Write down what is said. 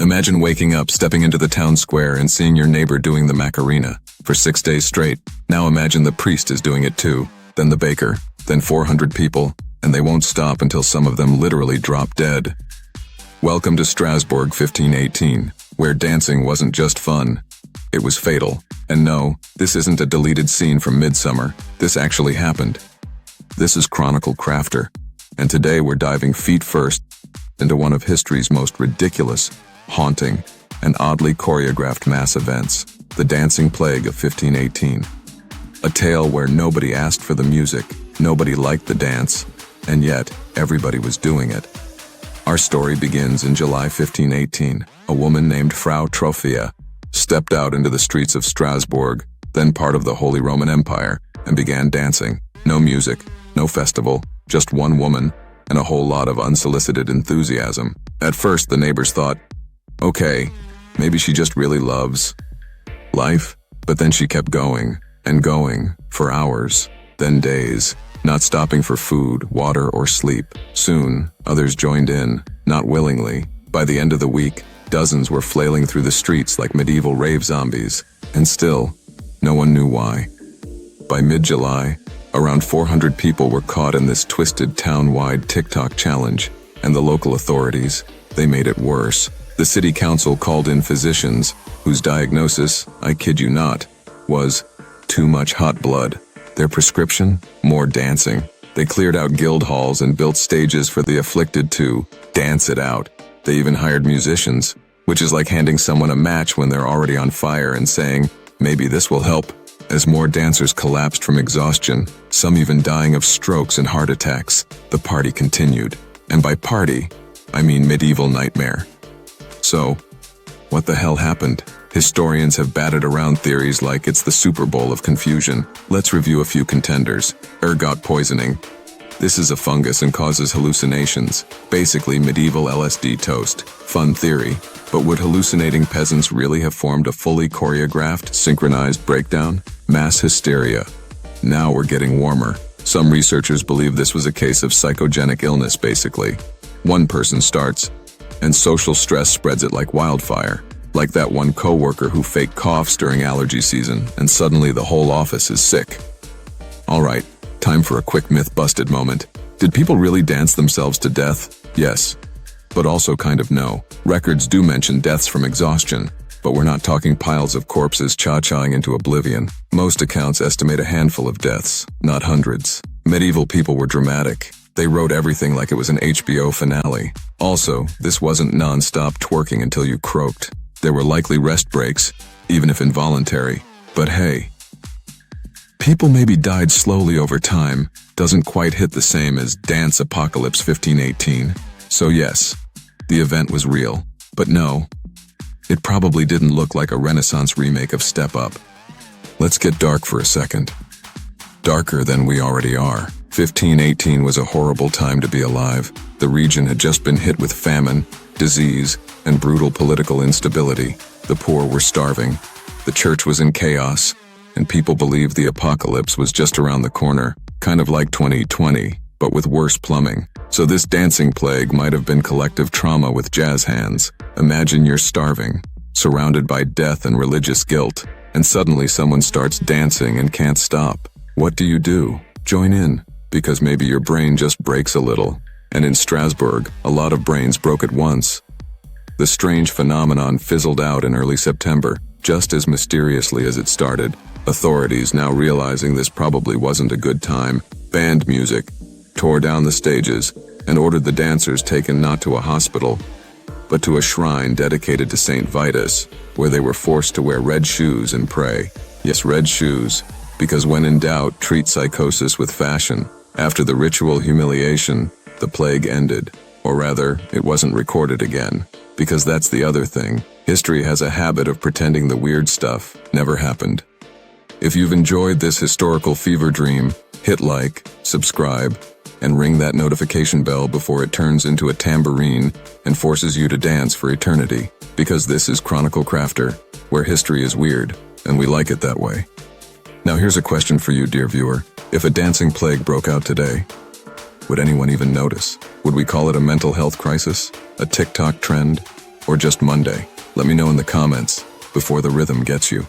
Imagine waking up, stepping into the town square, and seeing your neighbor doing the Macarena for 6 days straight. Now imagine the priest is doing it too, then the baker, then 400 people, and they won't stop until some of them literally drop dead. Welcome to Strasbourg 1518, where dancing wasn't just fun, it was fatal. And no, this isn't a deleted scene from Midsummer, this actually happened. This is Chronicle Crafter, and today we're diving feet first into one of history's most ridiculous, haunting, and oddly choreographed mass events, the Dancing Plague of 1518. A tale where nobody asked for the music, nobody liked the dance, and yet everybody was doing it. Our story begins in July 1518. A woman named Frau Trophia stepped out into the streets of Strasbourg, then part of the Holy Roman Empire, and began dancing. No music, no festival, just one woman, and a whole lot of unsolicited enthusiasm. At first, the neighbors thought, okay, maybe she just really loves life, but then she kept going and going for hours, then days, not stopping for food, water, or sleep. Soon, others joined in, not willingly. By the end of the week, dozens were flailing through the streets like medieval rave zombies, and still, no one knew why. By mid-July, around 400 people were caught in this twisted town-wide TikTok challenge, and the local authorities, they made it worse. The city council called in physicians, whose diagnosis, I kid you not, was too much hot blood. Their prescription? More dancing. They cleared out guild halls and built stages for the afflicted to dance it out. They even hired musicians, which is like handing someone a match when they're already on fire and saying, maybe this will help. As more dancers collapsed from exhaustion, some even dying of strokes and heart attacks, the party continued. And by party, I mean medieval nightmare. So, what the hell happened? Historians have batted around theories like it's the Super Bowl of confusion. Let's review a few contenders. Ergot poisoning. This is a fungus and causes hallucinations. Basically medieval LSD toast. Fun theory. But would hallucinating peasants really have formed a fully choreographed, synchronized breakdown? Mass hysteria. Now we're getting warmer. Some researchers believe this was a case of psychogenic illness basically. One person starts, and social stress spreads it like wildfire. Like that one coworker who faked coughs during allergy season, and suddenly the whole office is sick. Alright, time for a quick myth-busted moment. Did people really dance themselves to death? Yes, but also kind of no. Records do mention deaths from exhaustion, but we're not talking piles of corpses cha-chaing into oblivion. Most accounts estimate a handful of deaths, not hundreds. Medieval people were dramatic. They wrote everything like it was an HBO finale. Also, this wasn't non-stop twerking until you croaked. There were likely rest breaks, even if involuntary. But hey, people maybe died slowly over time, doesn't quite hit the same as Dance Apocalypse 1518. So yes, the event was real. But no, it probably didn't look like a Renaissance remake of Step Up. Let's get dark for a second. Darker than we already are. 1518 was a horrible time to be alive. The region had just been hit with famine, disease, and brutal political instability. The poor were starving, the church was in chaos, and people believed the apocalypse was just around the corner, kind of like 2020, but with worse plumbing. So this dancing plague might have been collective trauma with jazz hands. Imagine you're starving, surrounded by death and religious guilt, and suddenly someone starts dancing and can't stop. What do? Join in, because maybe your brain just breaks a little. And in Strasbourg, a lot of brains broke at once. The strange phenomenon fizzled out in early September, just as mysteriously as it started. Authorities, now realizing this probably wasn't a good time, banned music, tore down the stages, and ordered the dancers taken not to a hospital, but to a shrine dedicated to Saint Vitus, where they were forced to wear red shoes and pray. Yes, red shoes, because when in doubt, treat psychosis with fashion. After the ritual humiliation, the plague ended. Or rather, it wasn't recorded again. Because that's the other thing. History has a habit of pretending the weird stuff never happened. If you've enjoyed this historical fever dream, hit like, subscribe, and ring that notification bell before it turns into a tambourine and forces you to dance for eternity. Because this is Chronicle Crafter, where history is weird, and we like it that way. Now here's a question for you, dear viewer. If a dancing plague broke out today, would anyone even notice? Would we call it a mental health crisis, a TikTok trend, Or just Monday? Let me know in the comments before the rhythm gets you.